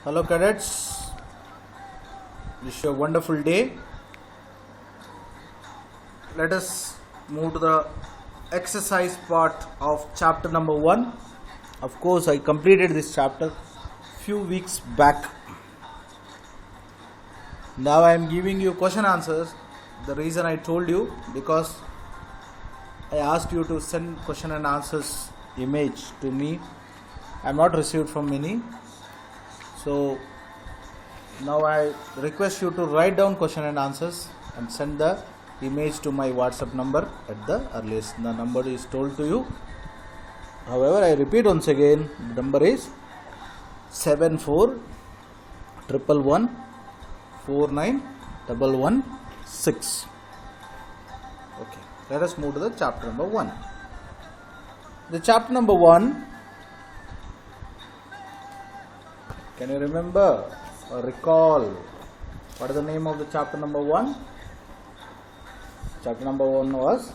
Hello cadets, wish you a wonderful day. Let us move to the exercise part of chapter number 1. Of course, I completed this chapter few weeks back. Now I am giving you question answers. The reason I told you, because I asked you to send question and answers image to me. I have not received from many. So now I request you to write down question and answers and send the image to my WhatsApp number at the earliest. The number is told to you. However, I repeat once again, the number is 7411149116. Okay, let us move to the chapter number 1. The chapter number 1, can you remember or recall what is the name of the chapter number 1? Chapter number 1 was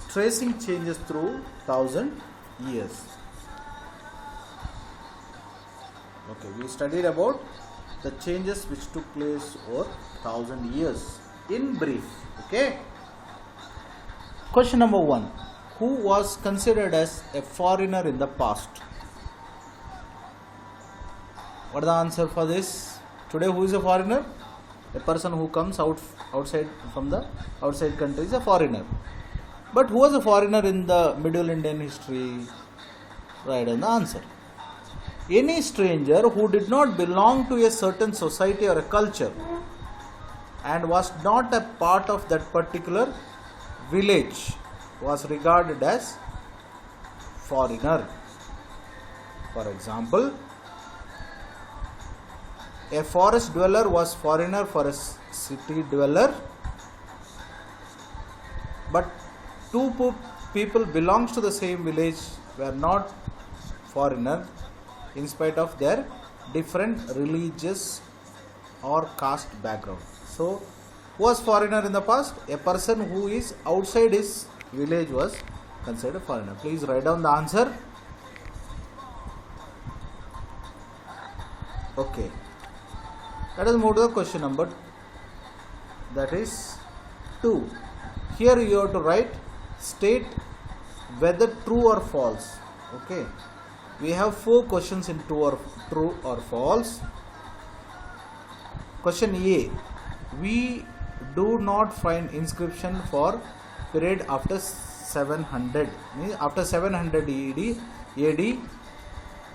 Tracing Changes Through 1000 Years. Okay, we studied about the changes which took place over 1000 years in brief. Okay. Question number 1. Who was considered as a foreigner in the past? What is the answer for this? Today, who is a foreigner? A person who comes outside from the outside country is a foreigner. But who was a foreigner in the medieval Indian history? Right, and the answer. Any stranger who did not belong to a certain society or a culture and was not a part of that particular village was regarded as foreigner. For example, a forest dweller was foreigner for a city dweller, but two people belongs to the same village were not foreigner in spite of their different religious or caste background. So, who was foreigner in the past? A person who is outside his village was considered foreigner. Please write down the answer. Okay. Let us move to the question number, that is 2. Here you have to write state whether true or false. Okay. We have 4 questions in true or false. Question A. We do not find inscription for period after 700. After 700 AD,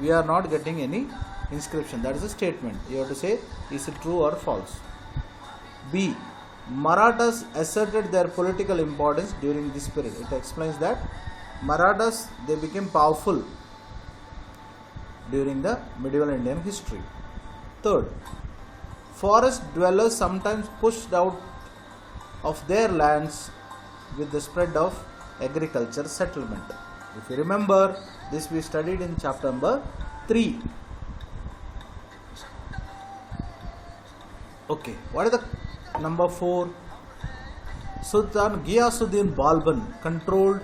we are not getting any inscription. That is a statement. You have to say, is it true or false? B. Marathas asserted their political importance during this period. It explains that Marathas, they became powerful during the medieval Indian history. Third, forest dwellers sometimes pushed out of their lands with the spread of agriculture settlement. If you remember, this we studied in chapter number 3. Okay, what is the number 4? Sultan Ghiyasuddin Balban controlled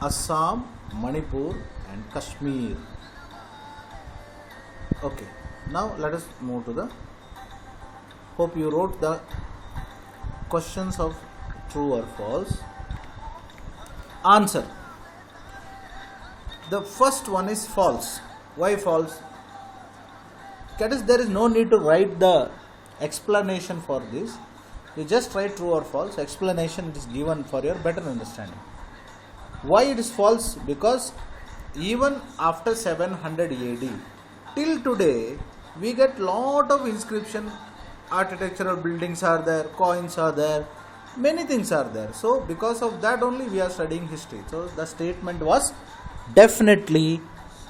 Assam, Manipur and Kashmir. Okay, now let us move to the, hope you wrote the questions of true or false. Answer. The first one is false. Why false? That is, there is no need to write the explanation for this. You just write true or false. Explanation is given for your better understanding. Why it is false? Because even after 700 AD till today, we get lot of inscription, architectural buildings are there, coins are there, many things are there. So because of that only we are studying history. So the statement was definitely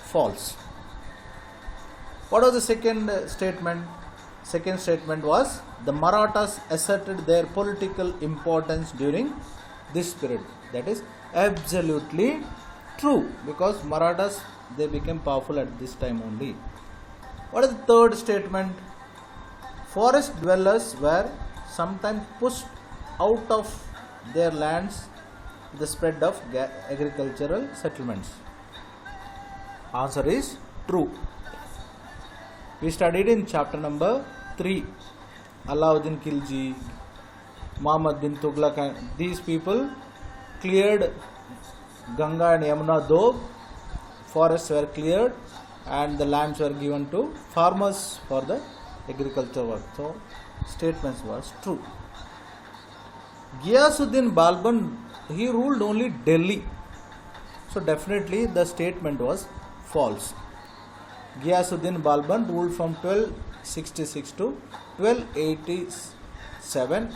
false. What was the second statement? Second statement was the Marathas asserted their political importance during this period. That is absolutely true, because Marathas, they became powerful at this time only. What is the third statement? Forest dwellers were sometimes pushed out of their lands with the spread of agricultural settlements. Answer is true. We studied in chapter number 3. Alauddin Khilji, Muhammad bin Tughlaq, and these people cleared Ganga and Yamuna Doab. Forests were cleared and the lands were given to farmers for the agriculture work. So statements was true. Ghiyasuddin Balban, he ruled only Delhi. So definitely the statement was false. Ghiyasuddin Balban ruled from 1266 to 1287,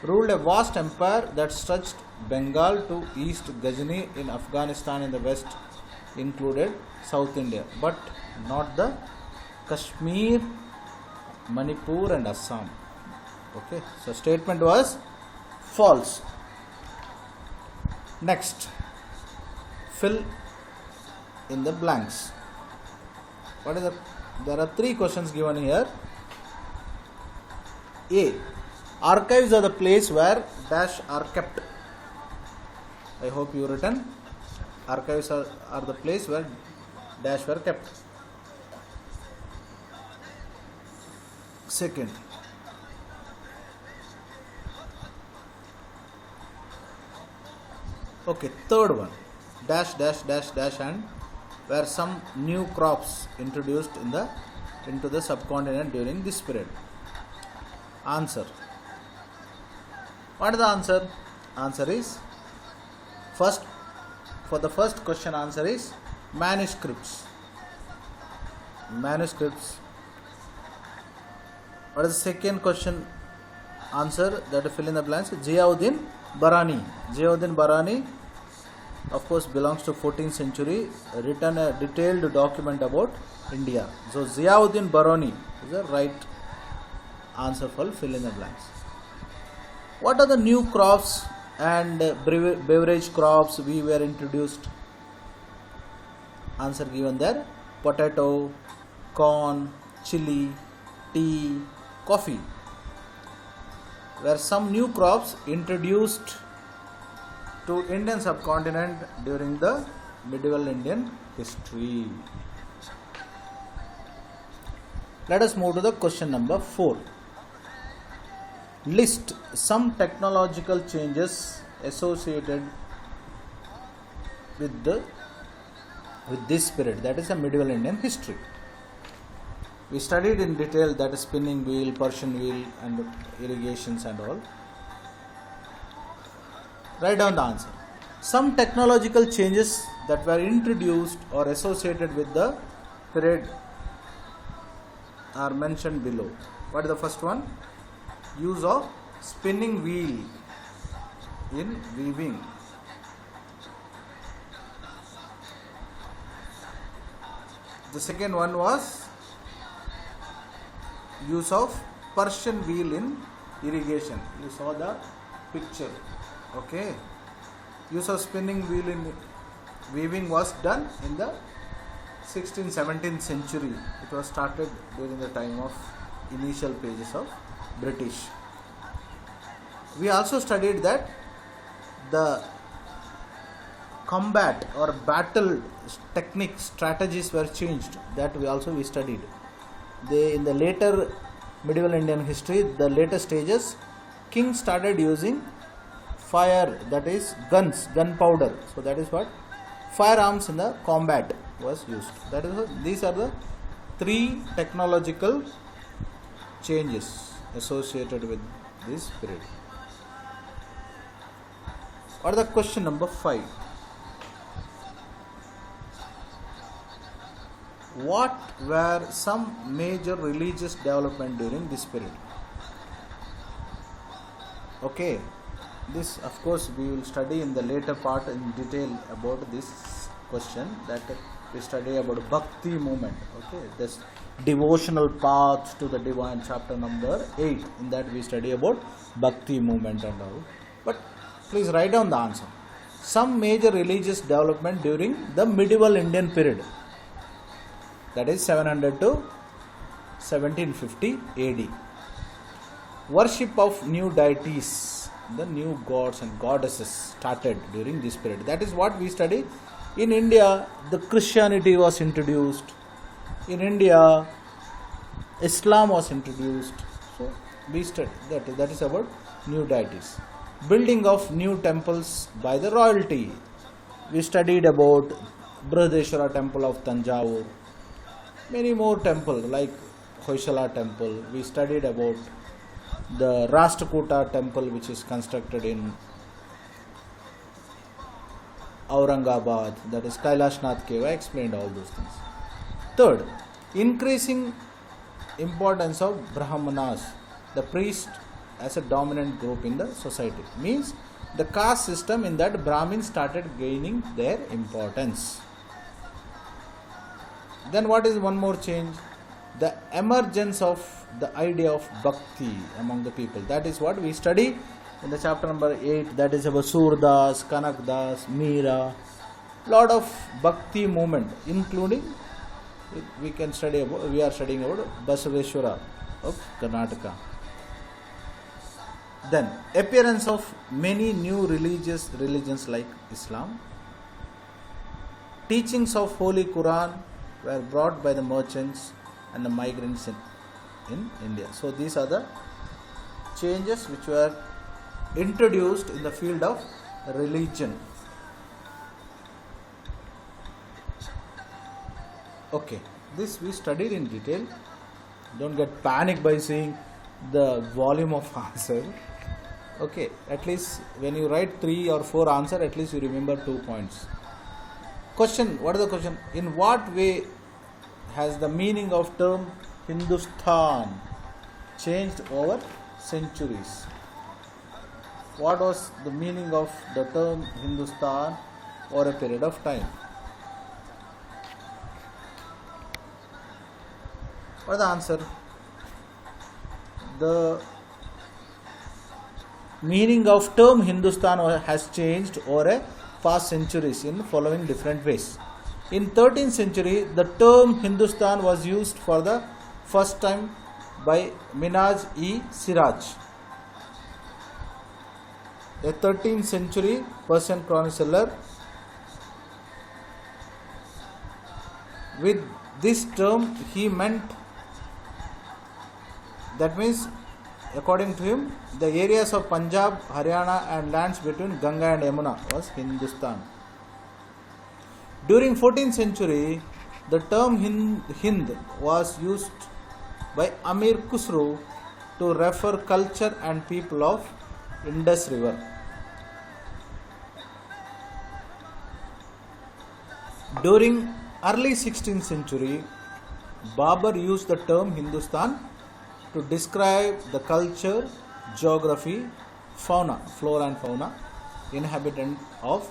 ruled a vast empire that stretched Bengal to East Ghazni in Afghanistan, in the west included South India, but not the Kashmir, Manipur and Assam. Okay, so statement was false. Next, fill in the blanks. What is the? There are 3 questions given here. A. Archives are the place where dash are kept. I hope you written. Archives are the place where dash were kept. Second, okay, third one, dash dash dash dash and where some new crops introduced into the subcontinent during this period. Answer. What is the answer? Answer is first. For the first question, answer is manuscripts. Manuscripts. What is the second question? Answer that fill in the blanks. Ziauddin Barani. Ziauddin Barani, of course, belongs to 14th century. Written a detailed document about India. So Ziauddin Barani is the right answer for fill in the blanks. What are the new crops and beverage crops we were introduced? Answer given there: potato, corn, chili, tea, coffee. Were some new crops introduced to Indian subcontinent during the medieval Indian history. Let us move to the question number 4. List some technological changes associated with this period, that is a medieval Indian history. We studied in detail that is spinning wheel, Persian wheel and irrigations and all. Write down the answer. Some technological changes that were introduced or associated with the period are mentioned below. What is the first one? Use of spinning wheel in weaving. The second one was use of Persian wheel in irrigation. You saw the picture. Okay. Use of spinning wheel in weaving was done in the 16th, 17th century. It was started during the time of initial pages of British. We also studied that the combat or battle techniques, strategies were changed. That we studied. In the later medieval Indian history, the later stages, kings started using fire, that is guns, gunpowder. So that is what firearms in the combat was used. That is what, these are the 3 technological changes associated with this period. What is the question number 5? What were some major religious development during this period? Okay, this of course we will study in the later part in detail about this question, that we study about Bhakti movement. Okay, this devotional path to the divine, chapter number 8. In that we study about Bhakti movement and all. But please write down the answer. Some major religious development during the medieval Indian period, that is 700 to 1750 AD. Worship of new deities, the new gods and goddesses started during this period. That is what we study. In India, the Christianity was introduced. In India, Islam was introduced. So we study that is about new deities. Building of new temples by the royalty. We studied about Brihadeshwara temple of Tanjavur. Many more temples like Hoysala temple. We studied about the Rashtrakuta temple which is constructed in Aurangabad, that is Kailashnath cave. I explained all those things. Third, increasing importance of Brahmanas, the priest as a dominant group in the society. Means the caste system in that Brahmins started gaining their importance. Then what is one more change? The emergence of the idea of bhakti among the people. That is what we study in the chapter number 8. That is about Surdas, Kanakdas, Meera. Lot of bhakti movement, including we are studying about Basaveshwara of Karnataka. Then appearance of many new religions like Islam. Teachings of Holy Quran were brought by the merchants and the migrants in India. So these are the changes which were introduced in the field of religion. Okay, this we studied in detail. Don't get panicked by seeing the volume of answer. Okay, at least when you write 3 or 4 answer, at least you remember 2 points. Question, what is the question? In what way has the meaning of term Hindustan changed over centuries? What was the meaning of the term Hindustan over a period of time? What is the answer? The meaning of term Hindustan has changed over a past centuries in following different ways. In 13th century, the term Hindustan was used for the first time by Minhaj-e-Siraj, a 13th century Persian chronicler. With this term, he meant, that means, according to him, the areas of Punjab, Haryana and lands between Ganga and Yamuna was Hindustan. During 14th century, the term Hind was used by Amir Khusro to refer culture and people of Indus River. During early 16th century, Babur used the term Hindustan to describe the culture, geography, fauna, flora and fauna, inhabitant of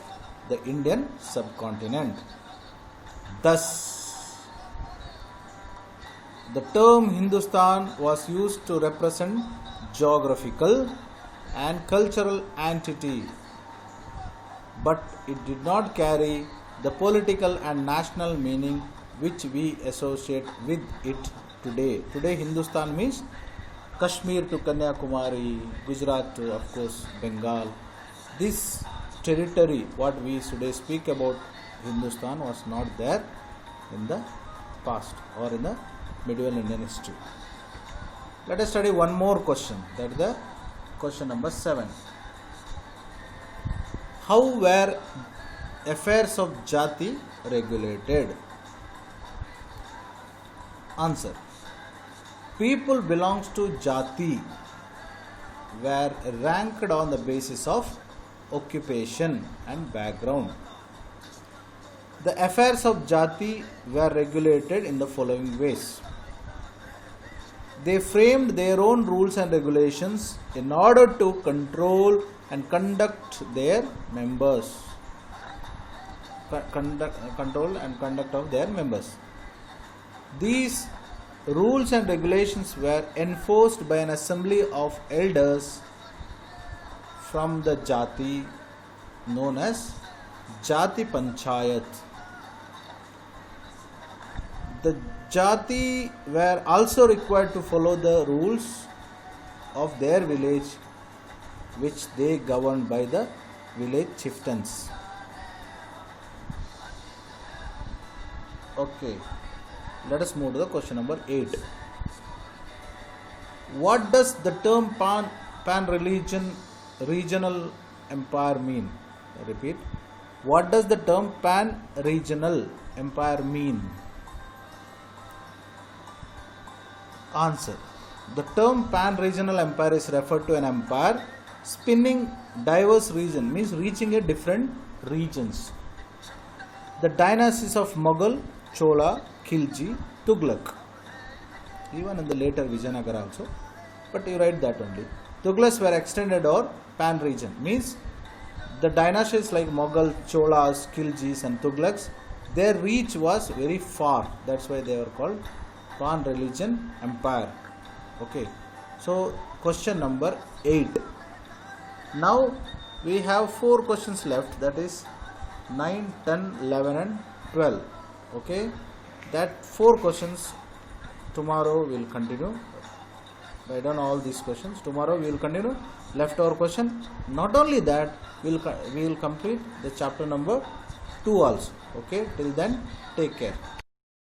the Indian subcontinent. Thus, the term Hindustan was used to represent geographical and cultural entity, but it did not carry the political and national meaning which we associate with it today. Today Hindustan means Kashmir to Kanyakumari, Gujarat to, of course, Bengal. This territory, what we today speak about Hindustan, was not there in the past or in the medieval Indian history. Let us study one more question. That is the question number 7. How were affairs of Jati regulated? Answer. People belongs to Jati were ranked on the basis of occupation and background. The affairs of Jati were regulated in the following ways. They framed their own rules and regulations in order to control and conduct their members. Control and conduct of their members. These rules and regulations were enforced by an assembly of elders from the Jati known as Jati Panchayat. The Jati were also required to follow the rules of their village, which they governed by the village chieftains. Okay, let us move to the question number 8. What does the term pan-religion regional empire mean? I repeat. What does the term pan-regional empire mean? Answer. The term pan-regional empire is referred to an empire spanning diverse regions, means reaching a different regions. The dynasties of Mughal, Chola, Khilji, Tughlaq. Even in the later Vijayanagara also, but you write that only. Tughlaqs were extended or pan-region, means the dynasties like Mughal, Cholas, Khiljis and Tughlaqs, their reach was very far. That's why they were called pan-religion empire. Okay. So question number 8. Now we have 4 questions left, that is 9, 10, 11 and 12. Okay. That 4 questions tomorrow we will continue. Write down all these questions. Tomorrow we will continue leftover question. Not only that, we will complete the chapter number 2 also. Okay. Till then, take care.